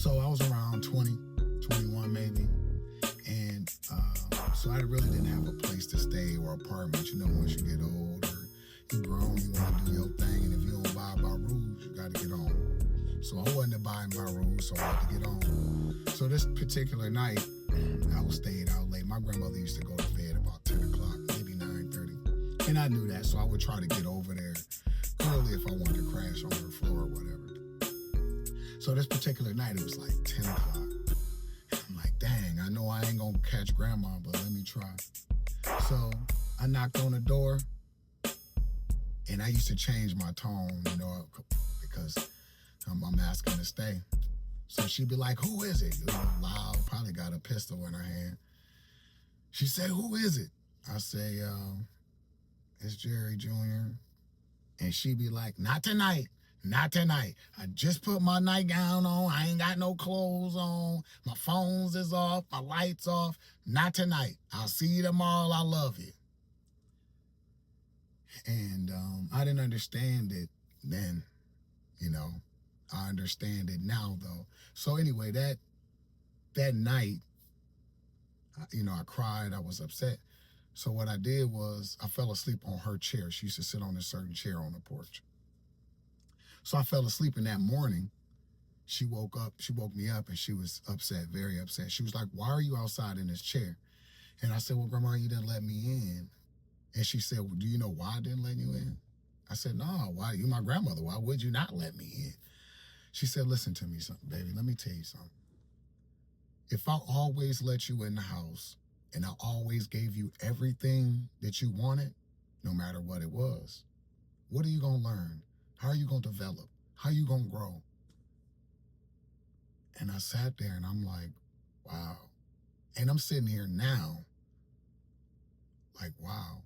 So I was around 20, 21 maybe. And so I really didn't have a place to stay or apartment. You know, once you get older, you grown, you want to do your thing. And if you don't abide by rules, you got to get on. So I wasn't abiding by rules, so I had to get on. So this particular night, I was staying out late. My grandmother used to go to bed about 10 o'clock, maybe 9:30. And I knew that, so I would try to get over there early if I wanted to crash on her floor or whatever. So this particular night, it was like 10 o'clock. I'm like, dang, I know I ain't gonna catch grandma, but let me try. So I knocked on the door, and I used to change my tone, you know, because I'm asking to stay. So she'd be like, who is it? You know, loud, probably got a pistol in her hand. She said, who is it? I say, it's Jerry Jr. And she'd be like, not tonight. Not tonight. I just put my nightgown on. I ain't got no clothes on. My phones is off. My lights off. Not tonight. I'll see you tomorrow. I love you. And I didn't understand it then, you know. I understand it now, though. So anyway, that night, you know, I cried. I was upset. So what I did was I fell asleep on her chair. She used to sit on a certain chair on the porch. So I fell asleep, in that morning. She woke me up, and she was upset, very upset. She was like, why are you outside in this chair? And I said, well, Grandma, you didn't let me in. And she said, well, do you know why I didn't let you in? I said, no, why? You're my grandmother. Why would you not let me in? She said, listen to me, something, baby. Let me tell you something. If I always let you in the house and I always gave you everything that you wanted, no matter what it was, what are you going to learn? How are you going to develop? How are you going to grow? And I sat there and I'm like, wow. And I'm sitting here now like, wow.